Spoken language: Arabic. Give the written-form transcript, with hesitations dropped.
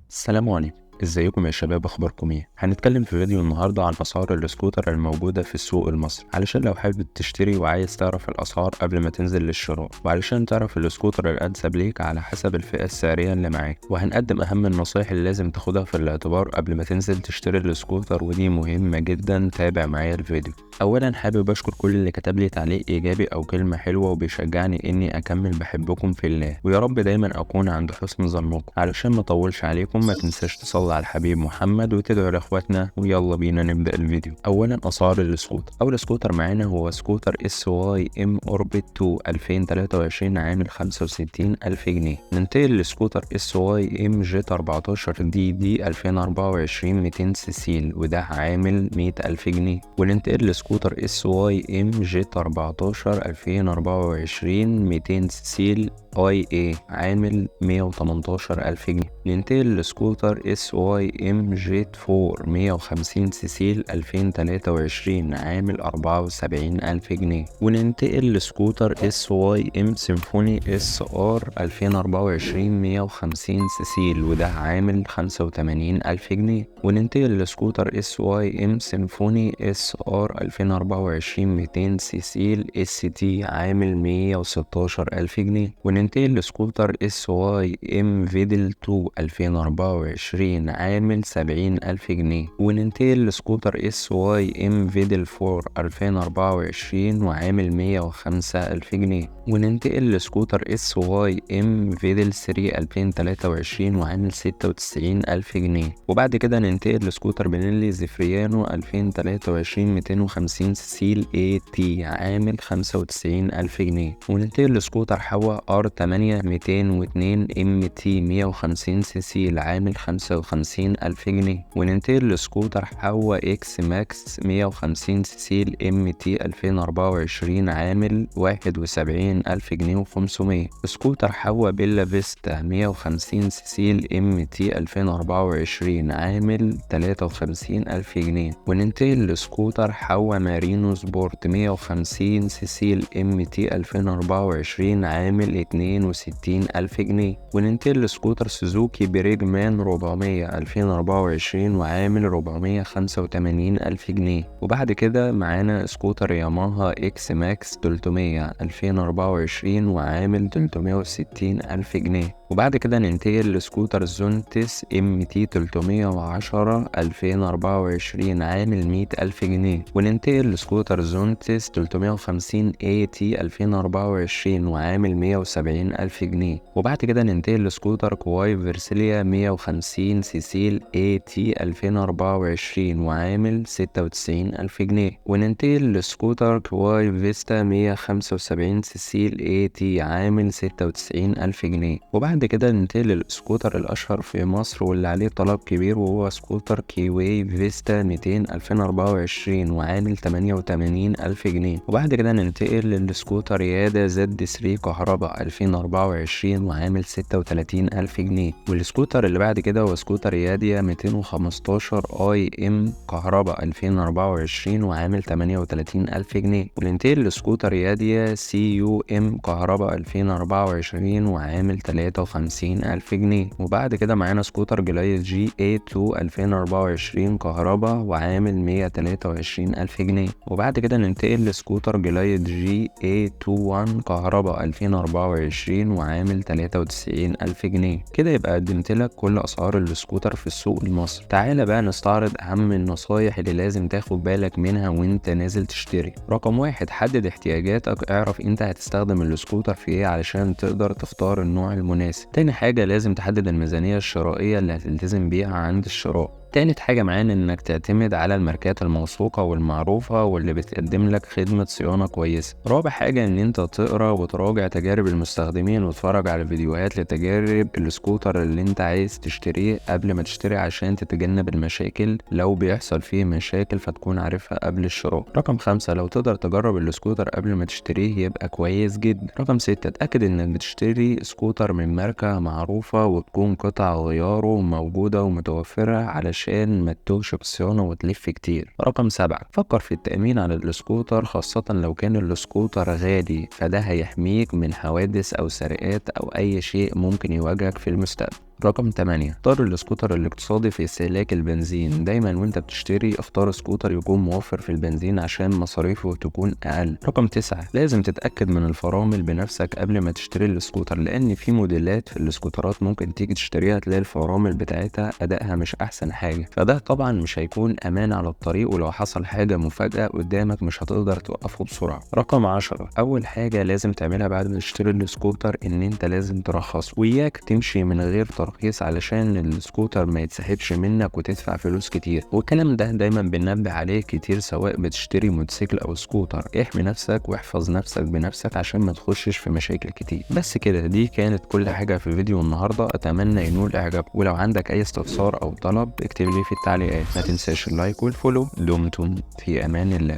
السلام عليكم. ازيكم يا شباب، اخباركم ايه؟ هنتكلم في فيديو النهارده عن اسعار السكوتر الموجوده في السوق المصري، علشان لو حابب تشتري وعايز تعرف الاسعار قبل ما تنزل للشراء، وعلشان تعرف السكوتر الانسب ليك على حسب الفئه السعريه اللي معاك. وهنقدم اهم النصائح اللي لازم تاخدها في الاعتبار قبل ما تنزل تشتري السكوتر، ودي مهمه جدا. تابع معايا الفيديو. اولا حابب اشكر كل اللي كتب لي تعليق ايجابي او كلمه حلوه وبيشجعني اني اكمل. بحبكم في الله، ويا رب دايما اكون عند حسن ظنكم. علشان ما اطولش عليكم، ما تنساش تصلي على الحبيب محمد وتدعو لاخواتنا، ويلا بينا نبدا الفيديو. اولا اسعار السكوتر. اول سكوتر معانا هو سكوتر SY-M Orbit 2 2023 عامل 65,000 جنيه. ننتقل لسكوتر SY-M Jet 14 DD 2024 200 سيسيل، وده عامل 100,000 جنيه. وننتقل لسكوتر SY-M Jet 14 2024 200 سيسيل IA عامل 118,000 جنيه. ننتقل لسكوتر SY-M Jet 4 150 سيسيل 2023 عامل 74,000 جنيه. وننتقل لسكوتر SY-M Symphony SR 2024 150 سيسيل، وده عامل 85,000 جنيه. وننتقل لسكوتر SY-M Symphony SR 2024 200 سيسيل ST عامل 116,000 جنيه. وننتقل لسكوتر SY-M Videl 2 2024 عامل 70,000 جنيه. وننتقل لسكوتر SY-M Videl 4 2024 وعامل 105,000 جنيه. وننتقل لسكوتر SY-M Videl 3 2023 وعامل 96,000 جنيه. وبعد كده ننتقل لسكوتر بنيلي زفريانو 2023 250 سيسيل AT عامل 95,000 جنيه. وننتقل لسكوتر حوا R8 202 MT 150 سيسيل عامل 55,000 جنيه. وننتقل لسكوتر حوا X Max 150 سيسيل MT 2024 عامل 71,000 جنيه و500. سكوتر حوا بيلا فيستا 150 سيسيل MT 2024 عامل 53,000 جنيه. وننتقل لسكوتر حوا مارينو سبورت 150 سيسيل MT 2024 عامل 62,000 جنيه. وننتقل لسكوتر سوزوكي بريج مان 400 2024 وعامل 485,000 جنيه. وبعد كده معانا سكوتر ياماها اكس ماكس 300 2024 وعامل 360,000 جنيه. وبعد كده ننتقل لسكوتر زونتس MT 310 2024 عامل 100,000 جنيه. وننتقل لسكوتر زونتس 350 AT 2024 وعامل 170,000 جنيه. وبعد كده ننتقل لسكوتر كواي فيرسيليا 150 سيسيل AT 2024 وعامل 96,000 جنيه. وننتقل لسكوتر كواي فيستا 175 سيسيل AT عامل 96,000 جنيه. وبعد كده ننتقل للسكوتر الأشهر في مصر واللي عليه طلب كبير، وهو سكوتر كيواي فيستا 200 2024 وعامل 88,000 جنيه. وبعد كده ننتقل للسكوتر يادا Z3 كهرباء 2024 وعامل 36,000 جنيه. والسكوتر اللي بعد كده هو سكوتر ياديا 215 IM كهرباء 2024 وعامل 38,000 جنيه. وننتقل لسكوتر ياديا CUM كهرباء 2024 وعامل 53,000 جنيه. وبعد كده معانا سكوتر جلايد GA2 2024 كهرباء وعامل 123,000 جنيه. وبعد كده ننتقل لسكوتر جلايد GA21 كهرباء 2024 وعامل 93,000 جنيه. كده يبقى قدمت لك كل أسعار السكوتر في السوق المصري. تعالى بقى نستعرض أهم النصايح اللي لازم تاخد بالك منها وانت نازل تشتري. رقم 1، حدد احتياجاتك. اعرف انت هتستخدم السكوتر في ايه علشان تقدر تختار النوع المناسب. تاني حاجة، لازم تحدد الميزانية الشرائية اللي هتلتزم بيها عند الشراء. تالت حاجة معانا انك تعتمد على الماركات الموثوقة والمعروفة واللي بتقدم لك خدمة صيانة كويسة. رابع حاجة ان انت تقرا وتراجع تجارب المستخدمين وتتفرج على فيديوهات لتجارب السكوتر اللي انت عايز تشتريه قبل ما تشتري، عشان تتجنب المشاكل. لو بيحصل فيه مشاكل فتكون عارفها قبل الشراء. رقم 5، لو تقدر تجرب السكوتر قبل ما تشتريه يبقى كويس جدا. رقم 6، اتأكد انك بتشتري سكوتر من ماركة معروفة وتكون قطع غياره موجودة ومتوفرة علشان ما تتوهش في الصيانة وتلف كتير. رقم 7، فكر في التأمين على السكوتر، خاصة لو كان السكوتر غالي، فده هيحميك من حوادث أو سرقات أو أي شيء ممكن يواجهك في المستقبل. رقم 8، اختار السكوتر الاقتصادي في استهلاك البنزين. دايما وانت بتشتري اختار سكوتر يكون موفر في البنزين عشان مصاريفه تكون اقل. رقم 9، لازم تتأكد من الفرامل بنفسك قبل ما تشتري السكوتر، لان في موديلات في السكوترات ممكن تيجي تشتريها تلاقي الفرامل بتاعتها ادائها مش احسن حاجة، فده طبعا مش هيكون امان على الطريق، ولو حصل حاجة مفاجأة قدامك مش هتقدر توقفه بسرعة. رقم 10، اول حاجة لازم تعملها بعد ما تشتري السكوتر ان انت لازم ترخص، وياك تمشي من غير ترخيص علشان السكوتر ما يتسحبش منك وتدفع فلوس كتير، والكلام ده دايما بننبه عليه كتير سواء بتشتري موتوسيكل او سكوتر. احمي نفسك واحفظ نفسك بنفسك عشان ما تخشش في مشاكل كتير. بس كده، دي كانت كل حاجة في فيديو النهاردة، اتمنى ينول اعجابكم، ولو عندك اي استفسار او طلب اكتب لي في التعليقات. ما تنساش اللايك والفولو. دمتم في امان الله.